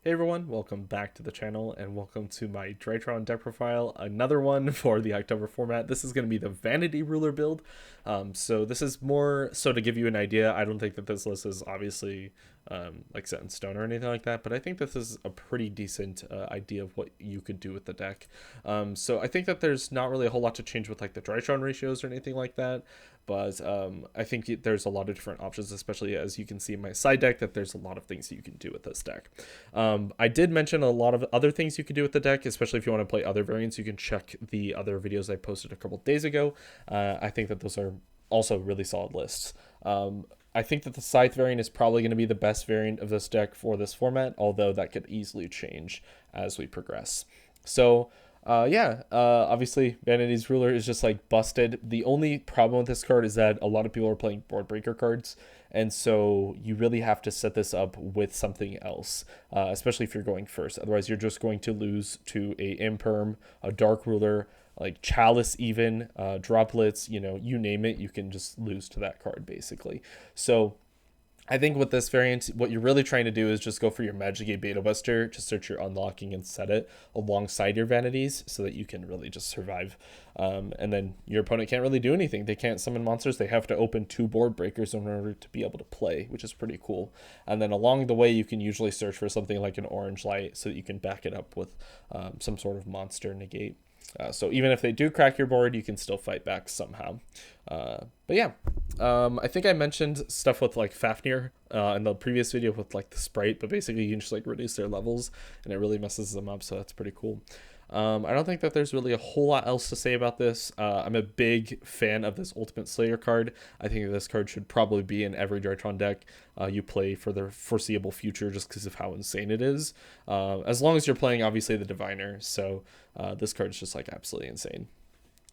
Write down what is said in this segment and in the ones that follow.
Hey everyone, welcome back to the channel and welcome to my DRYTRON deck profile, another one for the October format. This is going to be the Vanity Ruler build. So this is more so to give you an idea. I don't think that this list is obviously like set in stone or anything like that, but I think this is a pretty decent idea of what you could do with the deck. So I think that there's not really a whole lot to change with like the DRYTRON ratios or anything like that. But I think there's a lot of different options, especially as you can see in my side deck, that there's a lot of things that you can do with this deck. I did mention a lot of other things you could do with the deck, especially if you want to play other variants. You can check the other videos I posted a couple days ago. I think that those are also really solid lists. I think that the Scythe variant is probably going to be the best variant of this deck for this format, although that could easily change as we progress. So obviously Vanity's Ruler is just like busted. The only problem with this card is that a lot of people are playing board breaker cards, and so you really have to set this up with something else, especially if you're going first. Otherwise, you're just going to lose to a Imperm, a Dark Ruler, like Chalice even, Droplets, you name it, you can just lose to that card basically. So I think with this variant, what you're really trying to do is just go for your Magic Gate Beta Buster to search your unlocking and set it alongside your vanities so that you can really just survive. And then your opponent can't really do anything. They can't summon monsters. They have to open 2 board breakers in order to be able to play, which is pretty cool. And then along the way, you can usually search for something like an Orange Light so that you can back it up with some sort of monster negate. So even if they do crack your board, you can still fight back somehow. I think I mentioned stuff with like Fafnir in the previous video with like the Sprite, but basically you can just like reduce their levels and it really messes them up, so that's pretty cool. I don't think that there's really a whole lot else to say about this. I'm a big fan of this Ultimate Slayer card. I think this card should probably be in every DRYTRON deck you play for the foreseeable future just because of how insane it is. As long as you're playing, obviously, the Diviner. So this card is just like absolutely insane.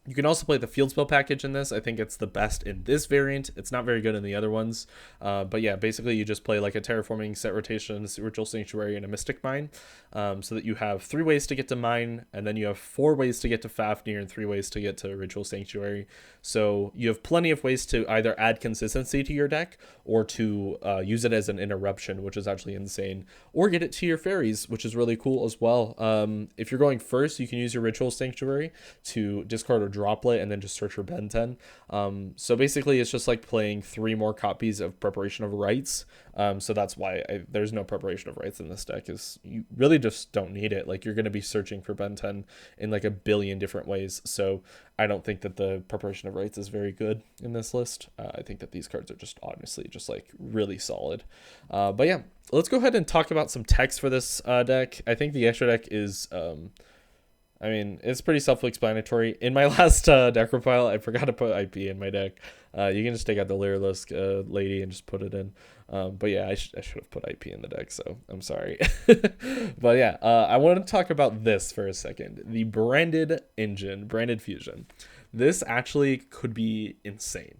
You can also play the field spell package in this. I think it's the best in this variant. It's not very good in the other ones. But yeah, basically you just play like a Terraforming, Set Rotation, Ritual Sanctuary, and a Mystic Mine. So that you have 3 ways to get to Mine, and then you have 4 ways to get to Fafnir, and 3 ways to get to Ritual Sanctuary. So you have plenty of ways to either add consistency to your deck, or to use it as an interruption, which is actually insane, or get it to your fairies, which is really cool as well. If you're going first, you can use your Ritual Sanctuary to discard a Droplet and then just search for Ben 10. So basically it's just like playing 3 more copies of Preparation of Rites. So that's why there's no Preparation of Rites in this deck, is you really just don't need it. Like, you're going to be searching for Ben 10 in like a billion different ways. So I don't think that the Preparation of Rites is very good in this list. I think that these cards are just honestly just like really solid. But yeah, let's go ahead and talk about some text for this deck. I think the extra deck is it's pretty self-explanatory. In my last deck profile, I forgot to put IP in my deck. You can just take out the Lyrilisk lady and just put it in. But yeah, I should have put IP in the deck, so I'm sorry. But yeah, I wanted to talk about this for a second. The branded engine, branded fusion. This actually could be insane.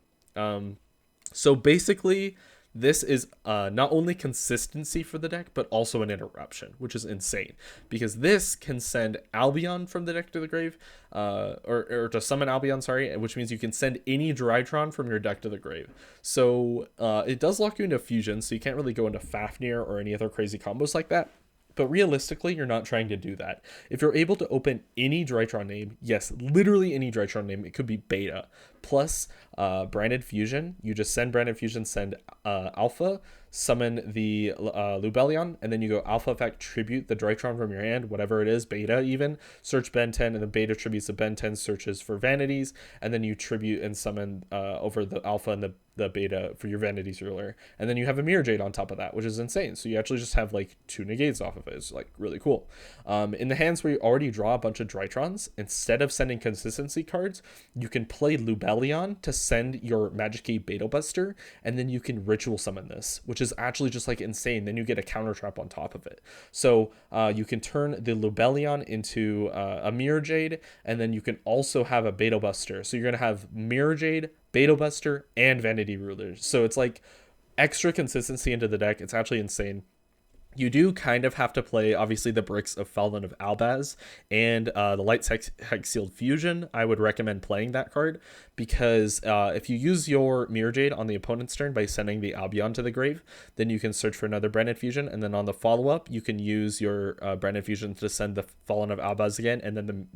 So basically, this is not only consistency for the deck, but also an interruption, which is insane. Because this can send Albion from the deck to the grave, or to summon Albion, sorry, which means you can send any DRYTRON from your deck to the grave. So it does lock you into fusion, so you can't really go into Fafnir or any other crazy combos like that. But realistically, you're not trying to do that. If you're able to open any DRYTRON name, yes, literally any DRYTRON name, it could be Beta, plus Branded Fusion, you just send Branded Fusion, send Alpha, summon the Lubellion, and then you go Alpha Effect, tribute the DRYTRON from your hand, whatever it is, Beta even, search Ben 10, and the Beta tributes the Ben 10 searches for Vanities, and then you tribute and summon over the Alpha and the Beta for your Vanities Ruler, and then you have a Mirror Jade on top of that, which is insane. So you actually just have like 2 negates off of it. It's like really cool. In the hands where you already draw a bunch of DRYTRONs, instead of sending consistency cards, you can play Lubellion to send your Magic Gate Beta Buster, and then you can ritual summon this, which is actually just like insane. Then you get a counter trap on top of it. So you can turn the Lubellion into a Mirror Jade, and then you can also have a Beta Buster. So you're gonna have Mirror Jade, Beta Buster, and Vanity Rulers. So it's like extra consistency into the deck. It's actually insane. You do kind of have to play, obviously, the bricks of Fallen of Albaz and the Light Hex Sealed Fusion. I would recommend playing that card because if you use your Mirror Jade on the opponent's turn by sending the Albion to the grave, then you can search for another Branded Fusion, and then on the follow-up, you can use your Branded Fusion to send the Fallen of Albaz again, and then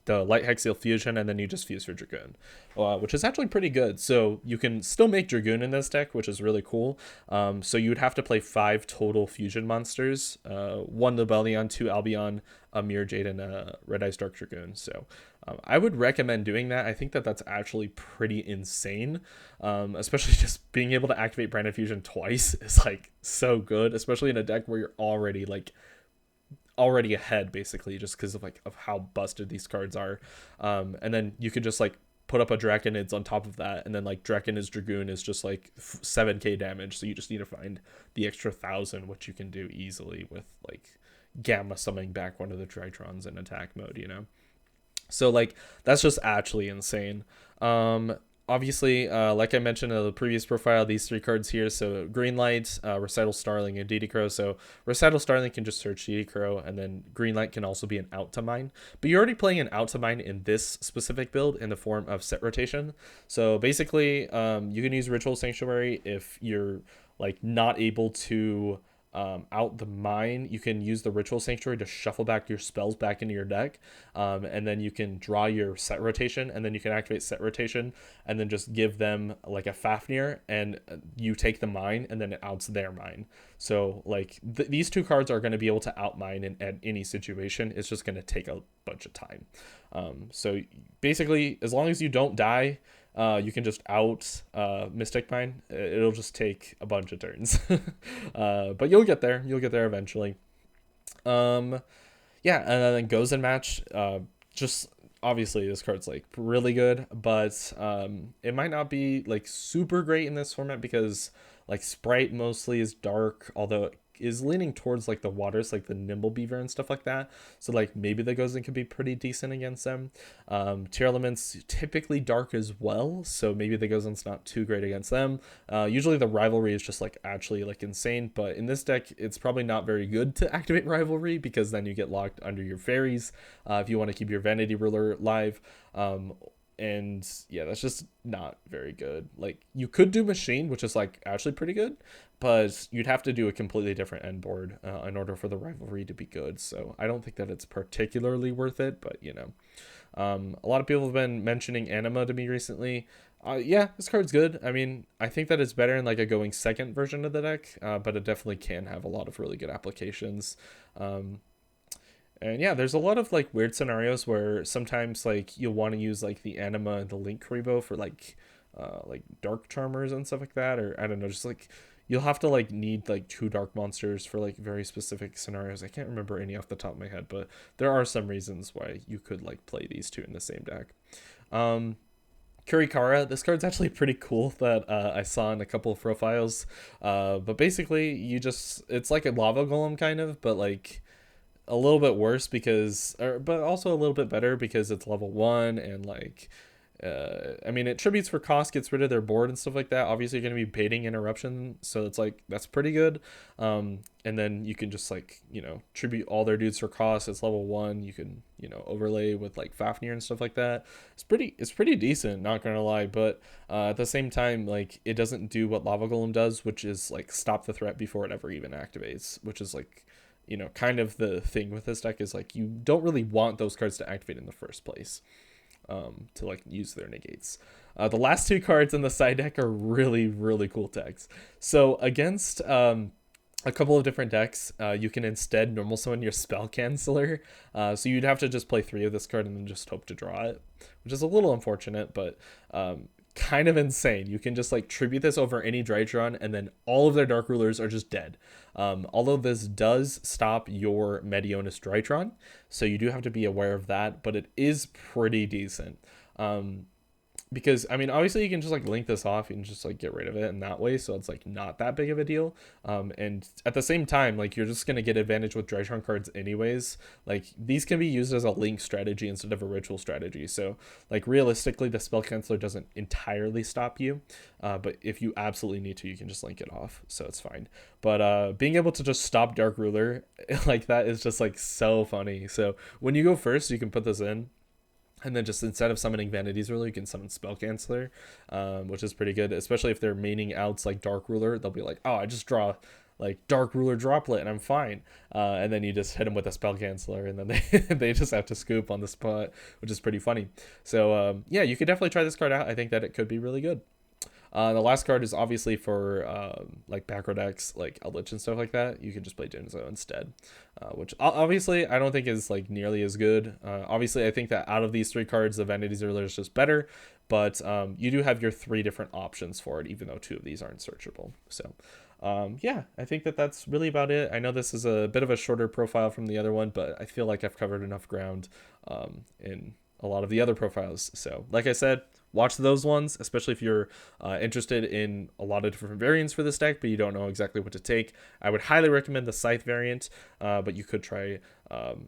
the Light Hexial Fusion, and then you just fuse for Dragoon, which is actually pretty good. So you can still make Dragoon in this deck, which is really cool. So you would have to play 5 total fusion monsters, 1 Lebellion, 2 Albion, a Mirror Jade, and a Red Eyes Dark Dragoon. So I would recommend doing that. I think that that's actually pretty insane, especially just being able to activate Branded Fusion twice is like so good, especially in a deck where you're already ahead, basically, just because of how busted these cards are. And then you could just like put up a Draconids on top of that, and then like Draconids Dragoon is just like 7k damage, so you just need to find the extra 1,000, which you can do easily with like Gamma summoning back one of the Drytrons in attack mode, you know. So like that's just actually insane. Obviously, like I mentioned in the previous profile, these 3 cards here, so Green Light, Recital Starling, and DD Crow. So Recital Starling can just search DD Crow, and then Green Light can also be an out to mine. But you're already playing an out to mine in this specific build in the form of set rotation. So basically, you can use Ritual Sanctuary if you're like not able to out the mine. You can use the Ritual Sanctuary to shuffle back your spells back into your deck, and then you can draw your set rotation, and then you can activate set rotation, and then just give them like a Fafnir, and you take the mine, and then it outs their mine. So like these 2 cards are going to be able to out mine in at any situation. It's just going to take a bunch of time. So basically, as long as you don't die, you can just out Mystic Mine. It'll just take a bunch of turns. But you'll get there. You'll get there eventually. Yeah, and then Goes and Match. Just obviously this card's like really good, but it might not be like super great in this format because like Sprite mostly is dark, although it is leaning towards like the waters, like the Nimble Beaver and stuff like that. So like maybe the Gozen could be pretty decent against them. Tier Elements typically dark as well, so maybe the Gozen's not too great against them. Usually the Rivalry is just like actually like insane, but in this deck it's probably not very good to activate Rivalry because then you get locked under your fairies if you want to keep your Vanity Ruler live. And yeah, that's just not very good. Like you could do Machine, which is like actually pretty good, but you'd have to do a completely different end board in order for the Rivalry to be good. So I don't think that it's particularly worth it, but you know, a lot of people have been mentioning Anima to me recently. Yeah, this card's good. I mean, I think that it's better in like a going second version of the deck, but it definitely can have a lot of really good applications. And yeah, there's a lot of like weird scenarios where sometimes like you'll want to use like the Anima and the Link Karibo for like Dark Charmers and stuff like that, or I don't know, just like you'll have to like need like 2 dark monsters for like very specific scenarios. I can't remember any off the top of my head, but there are some reasons why you could like play these 2 in the same deck. Kurikara, this card's actually pretty cool that I saw in a couple of profiles. But basically it's like a lava golem kind of, but like a little bit worse but also a little bit better because it's level 1 and like I mean, it tributes for cost, gets rid of their board and stuff like that. Obviously, you're going to be baiting Interruption, so it's like that's pretty good. And then you can just like, you know, tribute all their dudes for cost. It's level 1. You can, you know, overlay with like Fafnir and stuff like that. It's pretty decent, not gonna lie. But at the same time, like it doesn't do what Lava Golem does, which is like stop the threat before it ever even activates, which is like, you know, kind of the thing with this deck is like you don't really want those cards to activate in the first place. To like use their negates. The last 2 cards in the side deck are really, really cool decks. So against a couple of different decks, you can instead normal summon your Spell Canceller. So you'd have to just play 3 of this card and then just hope to draw it, which is a little unfortunate, but kind of insane. You can just like tribute this over any Drytron and then all of their Dark Rulers are just dead. Although this does stop your Medionis Drytron, so you do have to be aware of that, but it is pretty decent. because I mean, obviously you can just like link this off and just like get rid of it in that way, so it's like not that big of a deal. And at the same time, like you're just gonna get advantage with DRYTRON cards anyways. Like these can be used as a link strategy instead of a ritual strategy. So like realistically, the spell canceller doesn't entirely stop you, but if you absolutely need to, you can just link it off, so it's fine. But being able to just stop Dark Ruler like that is just like so funny. So when you go first, you can put this in, and then just instead of summoning Vanity's Ruler, you can summon Spell Canceller, which is pretty good, especially if they're maining outs like Dark Ruler. They'll be like, oh, I just draw like Dark Ruler Droplet and I'm fine. And then you just hit them with a Spell Canceller, and then they just have to scoop on the spot, which is pretty funny. So yeah, you could definitely try this card out. I think that it could be really good. The last card is obviously for like backrow decks, like Eldritch and stuff like that. You can just play Jinzo instead, which obviously I don't think is like nearly as good. Obviously, I think that out of these three cards, the Vanity's Ruler is just better, but you do have your three different options for it, even though two of these aren't searchable. So yeah, I think that that's really about it. I know this is a bit of a shorter profile from the other one, but I feel like I've covered enough ground in a lot of the other profiles. So like I said, watch those ones, especially if you're interested in a lot of different variants for this deck, but you don't know exactly what to take. I would highly recommend the Scythe variant, but you could try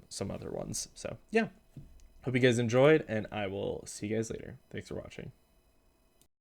some other ones. So yeah, hope you guys enjoyed, and I will see you guys later. Thanks for watching.